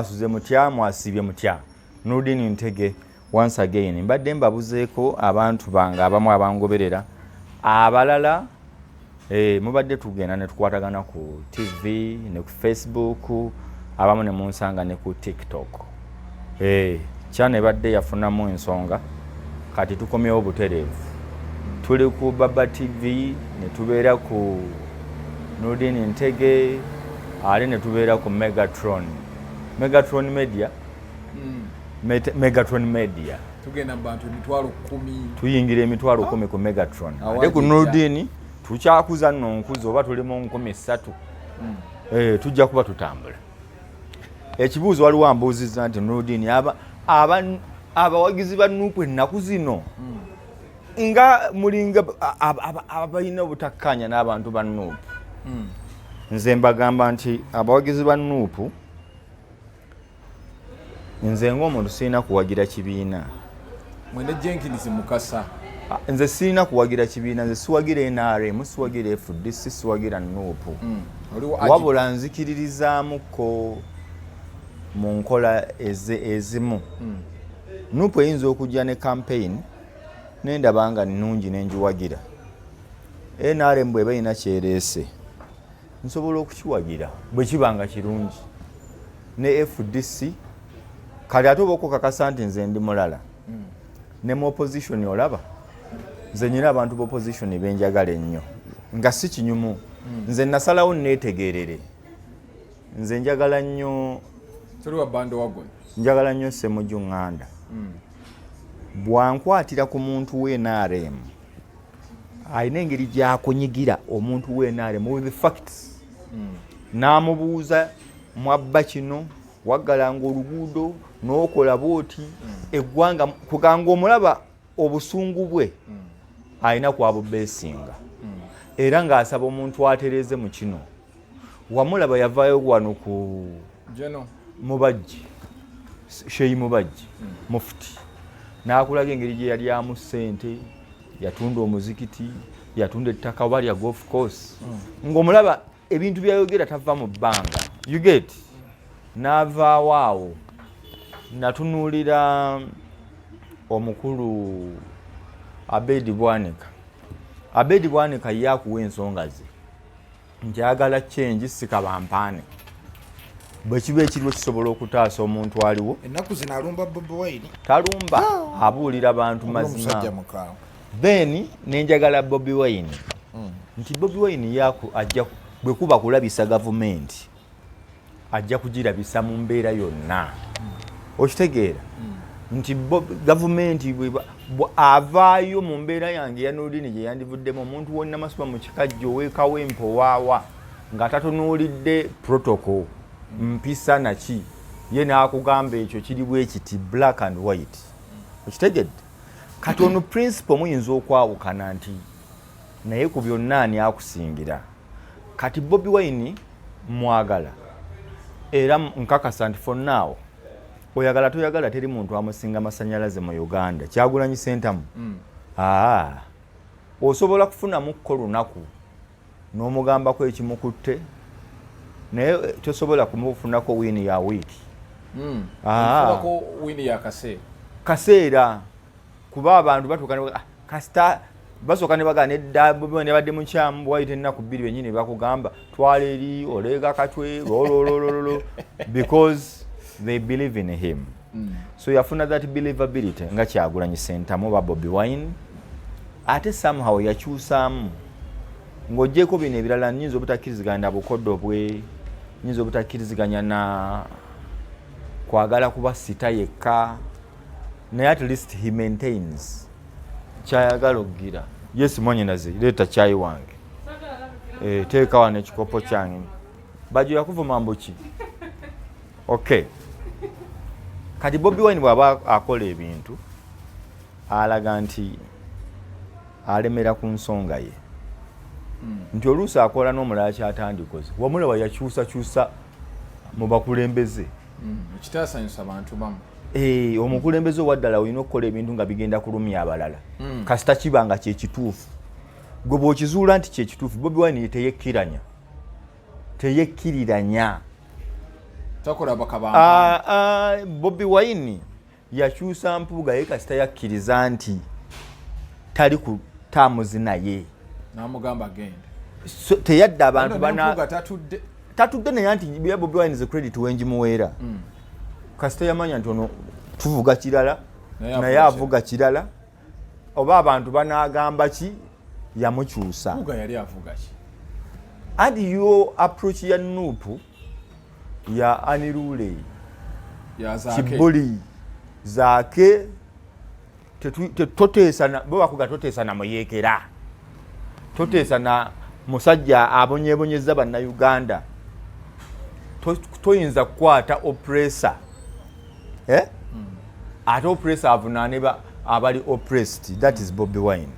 asuze mutya mwasibye mutya Noordeen Ntege once again mbadde mbabuzeeko abantu bange abamu abangoberera abalala mubadde tugenda ne tukwatagana ku TV ne ku Facebook abamu ne munsanga ne ku TikTok channel badde yafunamu ensonga kati tukomyewo butereevu tuli ku Baba TV ne tubeera ku Noordeen Ntege ale ne tubeera ku Megatron Media Megatron Media tugenda bantu 10,000 tuyingira 10,000 ku Megatron ate ku Noordeen tukyakuza nno nkuzo oba tuli mu 13 tujja kuba tutambula ekibuuzo waliwo ambuuzizza nti Noordeen abawagizi ba Nuupu ennaku zino nga mulinga abalina obutakkanya n'abantu ba Nuupu nze mbagamba nti abawagizi ba Nuupu nze ng'omuntu sirina kuwagira kibiina mwene Jenkins mukasa nze sirina kuwagira kibiina nze siwagira NRM siwagira FDC siwagira Nuupu wabula nzikiririzaamuko mu nkola ezimu Nuupu eyinza okujja ne campaign nendaba nga nnungi nenjiwagira NRM bweba ina kyereese nsobola okukiwagira bwe kibanga kirungi ne FDC kali ate boko kakasa nti nze ndi mulala ne mu opposition olaba nze nyina abantu bo opposition benjagala ennyo nga si kinyumu nze nasalawo netegerere nze njagala nnyo tuli wa bando wagon njagala nnyo Ssemujju Nganda bwankwatira ku muntu w'NRM ayina engeri gyakunyigira omuntu w'NRM with the facts n'amubuuza mwabba kino waggalanga oluguudo n'okola bwoti eggwanga kuganga omulaba obusungu bwe ayina kwabubeesinga era ng'asaba omuntu atereeze mu kino wamulaba yavaayo wano ku Mubajji Sheyi Mubajji Mufti n'akulaga engeri gye yalyamu ssente yatunda omuzikiti yatunda ettaka oba lya golf course ng'omulaba ebintu byayogera tava mu bbanga you get n'avaawo awo natunuulira omukulu Abedi Bwanika ye akuwa ensonga ze nti ayagala change sikabampaane bwe kiba ekiriwo kisobola okutaasa omuntu aliwo ennaku zino alumba Bobi Wine talumba abuulira bantu mazima then nenjagala Bobi Wine nti Bobi Wine ajja bwe kuba kulabisa gavumenti ajja kugirabisa mu mbeera yonna okitegeera nti gavumenti avaayo mu mbeera yange ya Noordeen gye yandivuddemu omuntu wonna masuba mu kikajjo weekawo empowaawa nga tatunuulidde protocol mpisa naki ye n'akugamba ekyo kiri bwe kiti black and white okitegedde kati ono principle muyinza okwawukana nti naye ku byonna ani akusingira kati Bobi Wine mwagala era nkakasa nti for now oyagala toyagala teri muntu amusinga Amasanyalaze mu Uganda Kyagulanyi Sentamu osobola kufunamu ko lunaku n'omugambako ekimukutte naye tosobola kumufunako wini ya wiki funako wini ya kaseera kuba abantu batukana kasita basooka ne bagana edda ne badde mu kyamu bwayita ennaku 2 bennyini bakugamba twala eri olega katwe lololololo because they believe in him so yafuna that believability nga Kyagulanyi Sentamu ba Bobi Wine ate somehow yakyusaamu ng'oggyeko bino ebirala nnyinza obutakkiriziganya na bukoddo bwe nnyinza obutakkiriziganya na kwagala kuba sita yekka naye at least he maintains kyayagala okugira yes Mwanyinaze leeta kyayi wange teeka wano ekikopo kyange bajo yakuvuma mbuki okay kati Bobi Wine bw'aba akola ebintu alaga nti alemera ku nsonga ye nti oluusi akola n'omulala kyatandikoze wamulaba yakyusakyusa mu bakulembeze ekitaasanyusa abantu bamu omukulembeze owaddala olina okukola ebintu nga bigenda kulumya abalala kasita kiba nga kyekituufu gwe bw'okizuula nti kyekituufu Bobi Wine teyekkiriranya takola bakabamba. Bobi Wine yakyusa Mpuuga ye kasita yakkiriza nti tali ku taamuzi naye Namugamba agende. Teyadda abantu bana tatudde naye nti Bobi Wine is a credit wenjimuweera. Kasita yamanya nti ono tuvuga kirala naye avuga kirala oba abantu banagamba ki yamukyusa. Mpuuga yali avuga ki? And your approach ya Nuupu ya Anirule ya Zaake Kibuli Zaake totesana bo bakuga totesana muyekera totesana musajja abonyebonyeza banna Uganda toyinza kukwata oppressor ate oppressor avunane abali oppressed, that is Bobi Wine.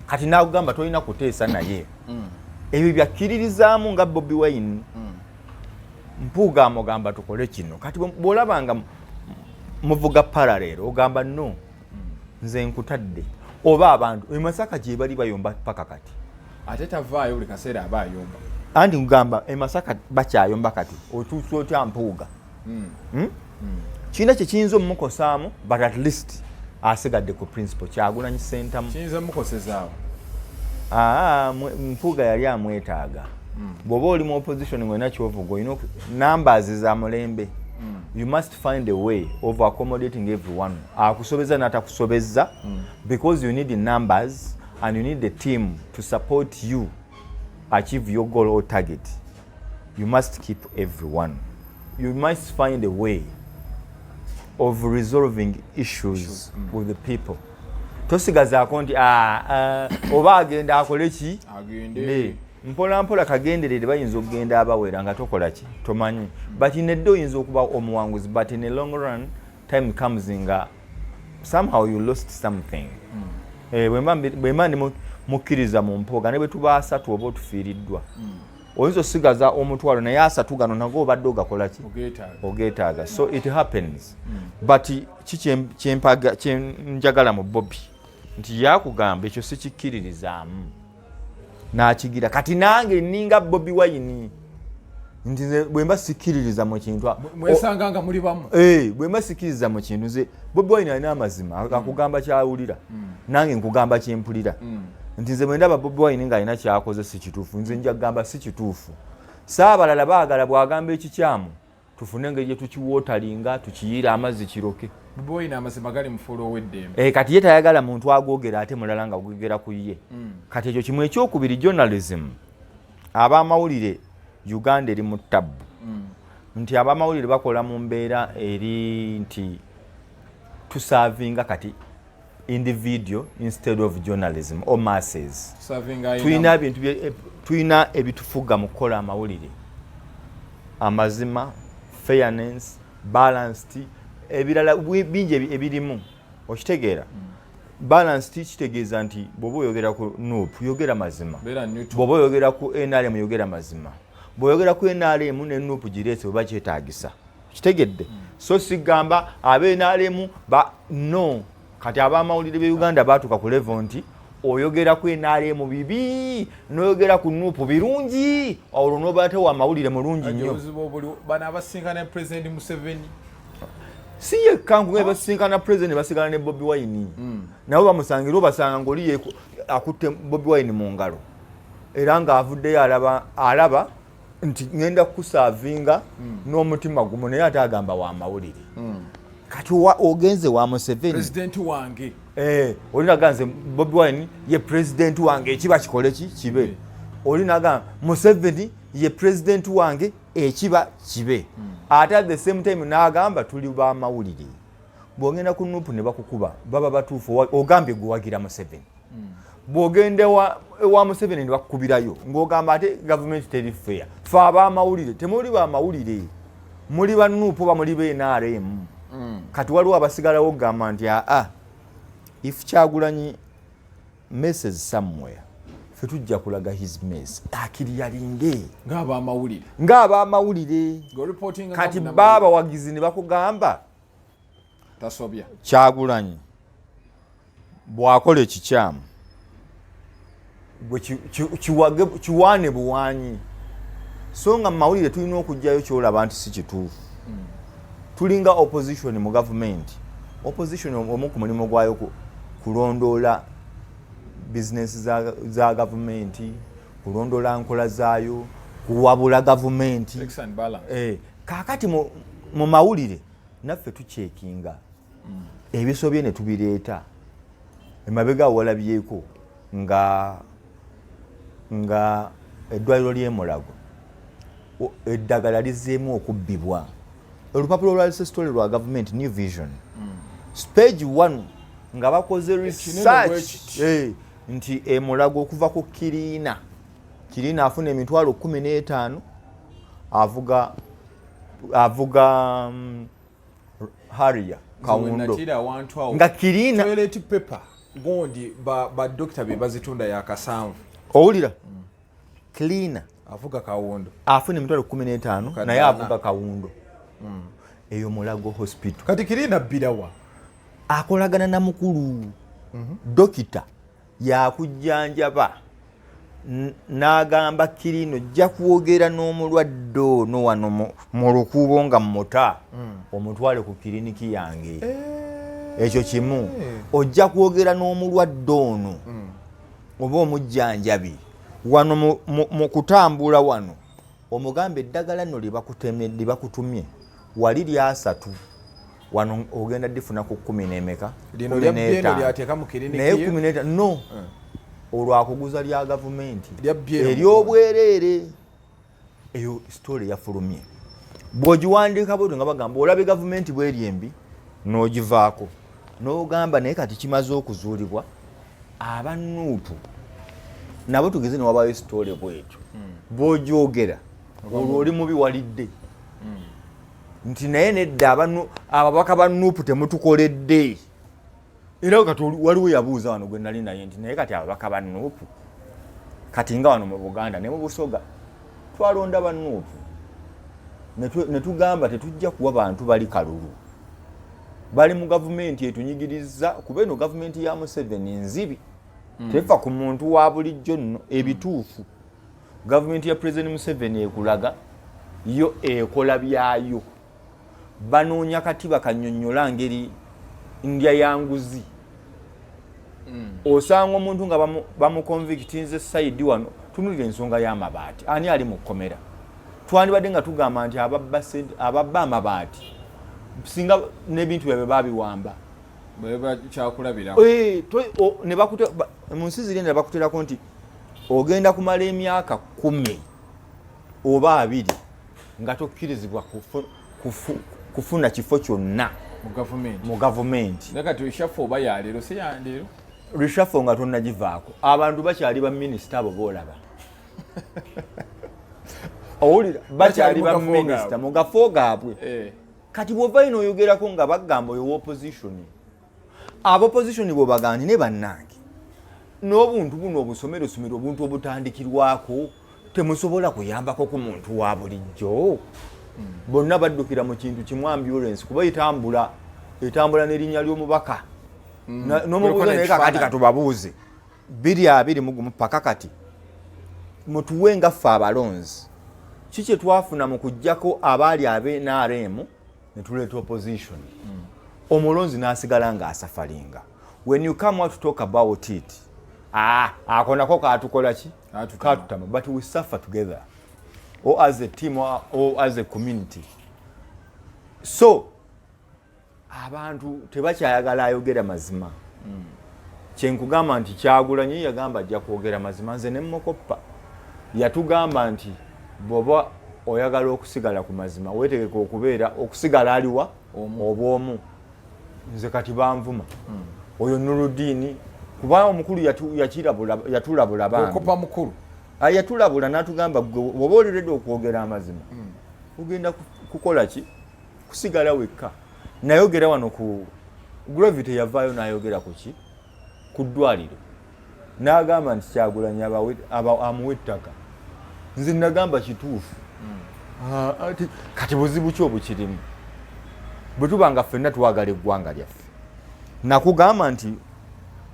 Kati nakugamba tolina kuteesa naye ebyo byakkiririzaamu nga Bobi Wine. Mpuuga amugamba tukole kino kati bwolabanga muvuga parallel ogamba no nze nkutadde oba abantu emasaka gye bali bayomba paka kati ate tavaayo buli kaseera aba ayomba andi ngamba emasaka bakyayomba kati otuusa otya Mpuuga kiina kye kiyinza omukosaamu but at least asigadde ku principle Kyagulanyi Ssentamu kiyinza mukosezaawo. Mpuuga yali amwetaaga bw'oba oli mu opposition ng'olina kyovuga olina numbers za mulembe. You must find a way of accommodating everyone. Akusobeza n'atakusobeza because you need the numbers and you need the team to support you achieve your goal or target. You must keep everyone. You must find a way of resolving issues with the people. Tosigazaako nti oba agenda akole ki agende mpola mpola kagenderere bayinza okugenda abawera nga tokola ki tomanyi but nedde oyinza okuba omuwanguzi but in a long run time comes nga somehow you lost something. Bwemba ndi mukkiriza mu Mpuuga ne bwe tuba asatu oba otufiiriddwa oyinza osigaza omutwalo naye asatu gano nago obadde ogakola ki ogeetaaga. So it happens but kyenjagala mu Bobi nti yakugamba ekyo sikikkiririzaamu n'akigira kati nange ninga Bobi Wine nti bwemba sikkiririza mu kintu mwesanga nga muli bamu bwemba sikkiririza mu kintu nze Bobi Wine alina amazima akugamba kyawulira nange nkugamba kyempulira nti nze bwendaba Bobi Wine ng'alina kyakoze si kituufu nze nja kugamba si kituufu. Saabalala baagala bw'agamba ekikyamu tufune engeri gye tukiwootalinga tukiyiira amazzi kiroke. Bobi Wine amazima gali mufuula ow'eddembe. Kati ye tayagala muntu agwogera ate mulala nga gwogera ku ye. Kati ekyo kimu ekyokubiri journalism ab'amawulire Uganda eri mu ttabu nti ab'amawulire bakola mu mbeera eri nti tusavinga kati individual instead of journalism or masses. Tuyina ebitufuga mu kukola amawulire amazima fairness balanced ebirala bingi ebirimu okitegeera. Balanced kitegeeza nti bw'oba oyogera ku Nuupu yogera mazima, bw'oba oyogera ku NRM yogera mazima, bw'oyogera ku NRM ne Nuupu gireese oba kyetaagisa kitegedde. So sigamba abe NRM no kati ab'amawulire b'e Uganda baatuka ku level nti oyogera ku NRM bibi n'oyogera ku Nuupu birungi olwo n'oba tewa amawulire mulungi nnyo. Bano abasinkana President Museveni si yekka nkuge basinkana President basigala ne Bobi Wine nabo bamusangira obasanga ng'oli akutte Bobi Wine mu ngalo era ng'avuddeyo alaba nti ngenda kukusaavinga n'omutima gumu naye ate agamba wa mawulire. Kati ogenze wa Museveni president wange olinaganze Bobi Wine ye president wange ekiba kikole kibe. Olinaga Museveni ye president wange ekiba kibe. Ate at the same time n'agamba tuli ba mawulire. Bw'ogenda ku Nuupu ne bakukuba baba batuufu ogambye gwagira Museveni. Bw'ogende wa Museveni ne bakukubirayo ng'ogamba ate government teri fair. Fe ab'amawulire temuli ba mawulire muli ba Nuupu ba muli be NRM. Kati waliwo abasigalawo okugamba nti if Kyagulanyi messes somewhere fe tujja kulaga his mess akiri yalinge ng'ab'amawulire kati baba wagizi ne bakugamba tasobya Kyagulanyi bw'akola ekikyamu kiwane buwanyi so nga mu mawulire tulina okujjayo kyolaba nti si kituufu. Tulinga opposition mu government. Opposition omu ku mulimu gwayo kulondoola business za government, kulondoola nkola zaayo, kuwabula government. Kaakati mu mawulire naffe tucekinga ebisobye ne tubireeta emabega walabyeko nga eddwaliro ly'emulago eddagala lizeemu okubbibwa. Olupapula lwa sitole lwa government New Vision page 1 nga bakoze research nti emulago okuva ku Galina afuna emitwalo 15 avuga Haria Kawundo nga Galina toilet paper gondi ba doctor be bazitunda ya kasanvu owulira Galina avuga Kawundo afuna emitwalo 15 naye avuga Kawundo eyo mulago hospital kati Galina bilawa akolagana na mukulu dokita yakujjanjaba n'agamba Galina jja kwogera n'omulwadde ono wano mu lukuubo nga mmota omutwale ku kiriniki yange ekyo kimu ojja kwogera n'omulwadde ono oba omujjanjabi wano mu kutambula wano omugamba eddagala nno lye bakutumye wali lya 3 wano ogenda difuna ku 10 n'emeka lino lyateeka mu kiriniki naye 15 no olwakuguza lya gavumenti ery'obwereere eyo story yafulumye bw'ogiwandiika bwetyo nga bagamba olabe gavumenti bw'eri embi n'ogivaako n'ogamba naye kati kimaze okuzuulibwa abannuutu nabo tugeze ne wabayo story bwetyo bw'ogyogera olwo oli mubi walidde nti naye nedda ababaka ba Nuupu temutukoledde. Era kati waliwo yabuuza wano gwe nali naye nti naye kati ababaka ba Nuupu kati nga wano mu Buganda ne mu Busoga twalonda ba Nuupu ne tugamba tetujja kuwa bantu bali kalulu bali mu gavumenti etunyigiriza kuba eno gavumenti ya Museveni nzibi tefa ku muntu wa bulijjo nno ebituufu gavumenti ya President Museveni ekulaga yo ekola byayo banoonya kati bakanyonnyola ngeri ndya yanguzi osanga omuntu nga bamukonvictinze side wano tunulira ensonga y'amabaati ani ali mu kkomera twandibadde nga tugamba nti ababba amabaati singa n'ebintu byabwe babiwamba mu nsi ziri ne bakuterako nti ogenda kumala emyaka 10 oba 2 nga tokkirizibwa kufuna kifo kyonna mu gavumenti nakati reshuffle oba yaleero si yandero reshuffle nga tonnagivaako abantu bakyali ba minisita abo boolaba owulira bakyali ba minisita mu gafo gaabwe kati bw'ova ino oyogerako nga bagamba oyo opposition abopposition bwe bagandi ne bannange n'obuntu buno obusomerosomero obuntu obutandikirwako temusobola kuyambako ku muntu wa bulijjo bonna baddukira mu kintu kimu ambulance kuba etambula n'erinnya ly'omubaka n'omubuuza naye kakati katubabuuze 20 paka kati mutuwe nga ffe abalonzi ki kye twafuna mu kuggyako abaali NRM ne tuleeta opposition omulonzi n'asigala ng'asafalinga when you come out to talk about it akonako katukola ki katutama but we suffer together or as a team or as a community so abantu tebakyayagala ayogera mazima kyenkugamba nti Kyagulanyi yagamba ajja kwogera mazima nze ne mmukoppa yatugamba nti bwoba oyagala okusigala ku mazima weetegeka okubeera okusigala aliwa obwomu nze kati banvuma oyo Noordeen kuba omukulu yatulabula bantu okopa mukulu yatulabula n'atugamba bwoba oliredde okwogera amazima ogenda kukola ki kusigala wekka nayogera wano ku gravity yavaayo n'ayogera ku ki ku ddwaliro n'agamba nti Kyagulanyi amuwa ettaka nze nagamba kituufu kati buzibu ki obukirimu bwe tuba nga ffenna twagala eggwanga lyaffe nakugamba nti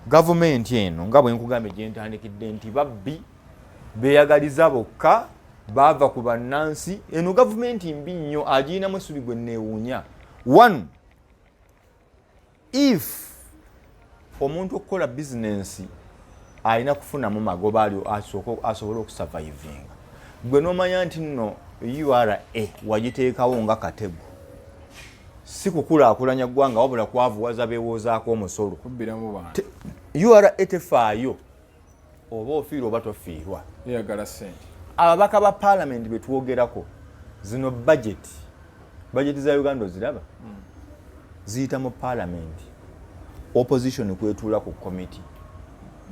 gavumenti eno nga bwe nkugambye gye ntandikidde nti babbi beeyagaliza bokka bava ku bannansi eno gavumenti mbi nnyo agirinamu essubi gwe neewuunya. One, if omuntu okukola bizinensi alina kufunamu magoba ali asobole okusurvivinga, gwe n'omanya nti nno URA wagiteekawo nga katego si kukulaakulanya ggwanga wabula kwavuwaza beewoozaako omusolo. Kubbiramu bantu. URA tefaayo oba ofiirwa oba tofiirwa. Yagala ssente. Ababaka ba paalamenti be twogerako zino budget za Uganda oziraba ziyita mu paalamenti, opposition kwetuula ku committee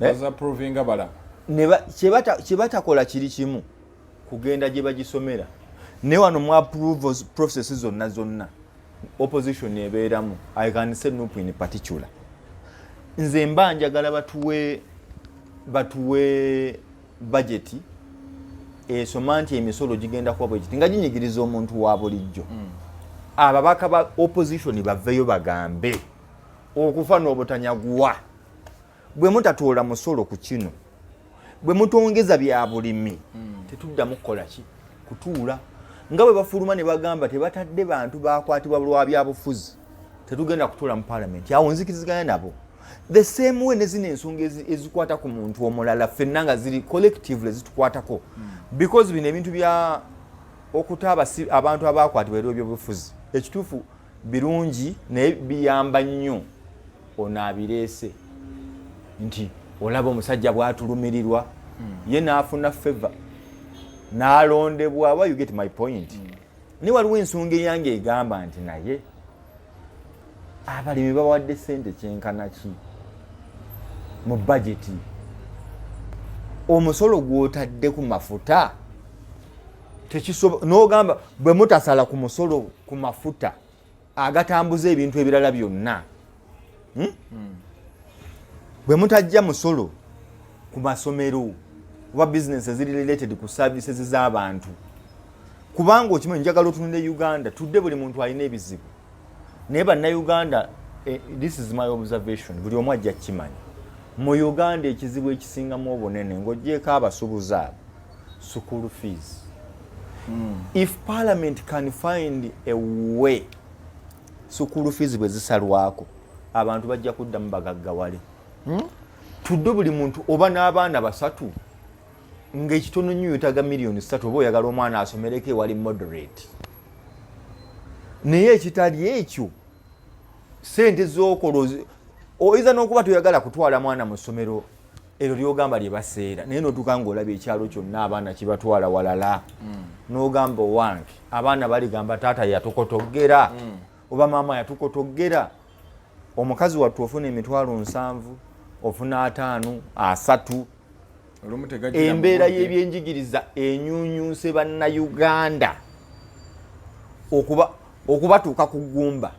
bazaprovinga bala kye batakola kiri kimu kugenda gye bagisomera ne wano mu approval process zonna opposition ebeeramu. I can say no in particular. Nze mba njagala batuwe budget esoma nti emisolo gigenda kuba bwekiti nga ginyigiriza omuntu wa bulijjo. Ababaka ba opposition baveyo bagambe okufa n'obutanyaguwa bwe mutatoola musolo ku kino, bwe mutongeza bya bulimi tetuddamu kukola ki kutuula nga bwe bafuluma ne bagamba tebatadde bantu bakwatibwa lwa byabufuzi tetugenda kutuula mu paalamenti. Awo nzikiriziganya nabo the same way ne zino ensonga ezikwata ku muntu omulala ffenna nga ziri collectively zitukwatako because bino ebintu bya okutaaba abantu abakwatibwa ebyobufuzi ekituufu birungi naye biyamba nnyo onaabireese nti olaba omusajja bwatulumirirwa ye n'afuna favor n'alondebwa. You get my point. Ne waliwo ensonga eyange egamba nti naye abalimi bawadde ssente kyenkana ki mu bajeti, omusolo gw'otadde ku mafuta n'ogamba bwe mutasala ku musolo ku mafuta agatambuza ebintu ebirala byonna, bwe mutajja musolo ku masomero oba business eziri related ku services z'abantu, kubanga okimanyi njagala otunule Uganda tudde buli muntu alina ebizibu naye bannayuganda, this is my observation, buli omu ajja kimanyi mu Uganda ekizibu ekisingamu obunene ng'oggyeko abasuubuzi abo school fees. If parliament can find a way school fees bwe zisalwako abantu bajja kuddamu bagaggawale. Tudde buli muntu oba n'abaana basatu ng'ekitono nnyo yetaga miliyoni 3 oba oyagala omwana asomereko ewali moderate, naye ekitali ekyo sente z'okola oyinza n'okuba toyagala kutwala mwana mu ssomero eryo lyogamba lye baseera naye n'otuuka ng'olaba ekyalo kyonna abaana kibatwala walala n'ogamba owange abaana baligamba taata yatukotoggera oba maama yatukotoggera. Omukazi wattu ofuna emitwalo 7 ofuna 5 3. Embeera y'ebyenjigiriza enyunyunse bannayuganda okubatuuka ku ggumba.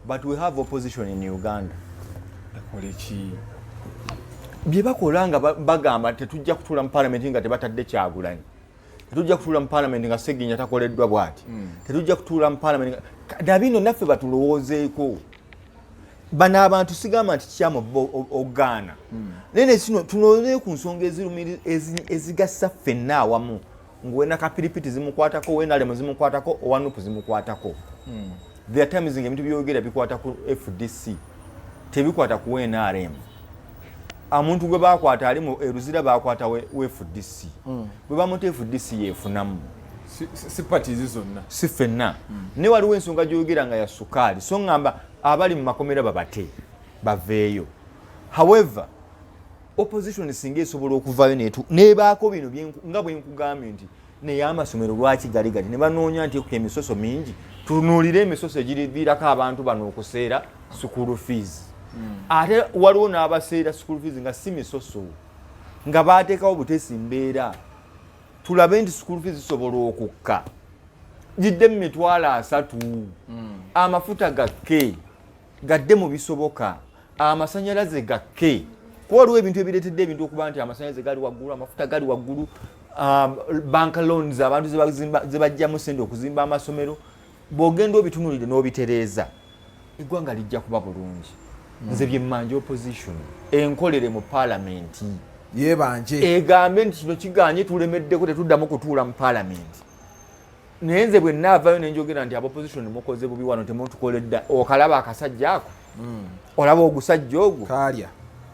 But we have opposition in Uganda. Bye bakola nga bagamba tetujja kutuula mu paalamenti nga tebatadde Kyagulanyi, tetujja kutuula mu paalamenti nga Sseginya takoleddwa bw'ati, tetujja kutuula mu paalamenti dabino naffe batulowoozeeko. Bano abantu sigamba nti kyamu ogaana naye kino tunoonye ku nsonga ezigassa ffenna awamu ng'owena kapiripiti zimukwatako, wenalemu zimukwatako, owanupu zimukwatako. There are times ebintu byogera bikwata ku FDC tebikwata ku NRM. Omuntu gwe bakwata ali mu eruzira bakwata we FDC. Bwe bamuta FDC yefunamu si party zonna si ffenna. Ne waliwo ensonga gyogera nga ya sukaali so ngamba abali mu makomera babate baveeyo. However opposition singa esobola okuvaayo nebaako bino nga bwe nkugambye nti naye amasomero lwaki gali ne banoonya nti emisoso mingi tunuulire emisoso egiriviirako abantu bano okuseera school fees. Ate waliwo n'abaseera school fees nga si misoso nga baateekawo buteesi mbeera tulabe nti school fees zisobola okukka gidde mu mitwalo 3 amafuta gakke gadde mu bisoboka, amasanyalaze gakke. Waliwo ebintu ebireetedde ebintu okuba nti amasanyalaze gali waggulu, amafuta gali waggulu, bank loans abantu zebajjamu ssente okuzimba amasomero. Bw'ogenda obitunulire n'obitereeza eggwanga lijja kuba bulungi. Nze bye mmanja opposition enkolere mu paalamenti yebanje egambe nti kino kiganye tulemeddeko tetuddamu kutuula mu paalamenti naye nze bwe nnaavayo ne njogera nti abopposition mukoze bubi wano temutukoledda okalaba akasajja ako olaba ogusajja ogwo kalya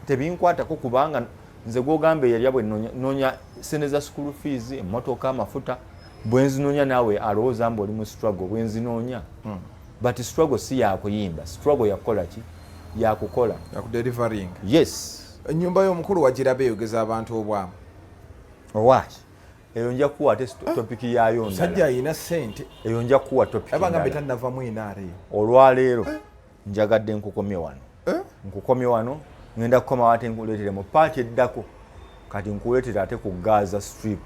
tebinkwatako kubanga nze gwogamba eyalya bwe noonya sente za school fees emmotoka amafuta bwe nzinoonya naawe alowooza mbu oli mu struggle bwe nzinoonya but struggle si yakuyimba struggle yakukola ki yakukola yakudelivering yes ennyumba y'omukulu wagiraba eyogeza abantu obwamu owaki eyo nja kuwa ate topiki yayo sajja ayina ssente eyo nja kuwa topiki abanga betannavamu inaara eyo olwaleero njagadde nkukomye wano nkukomye wano ngenda kukoma ate nkuleetere mu paati eddako kati nkuleetere ate ku Gaza Strip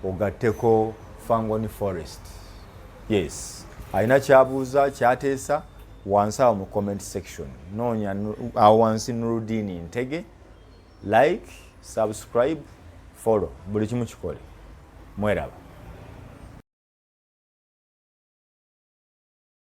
ogatteko Fangoni Forest yes alina kyabuuza kyateesa wansi awo mu comment section noonya awo wansi Noordeen Ntege like subscribe follow buli kimu kikole mweraba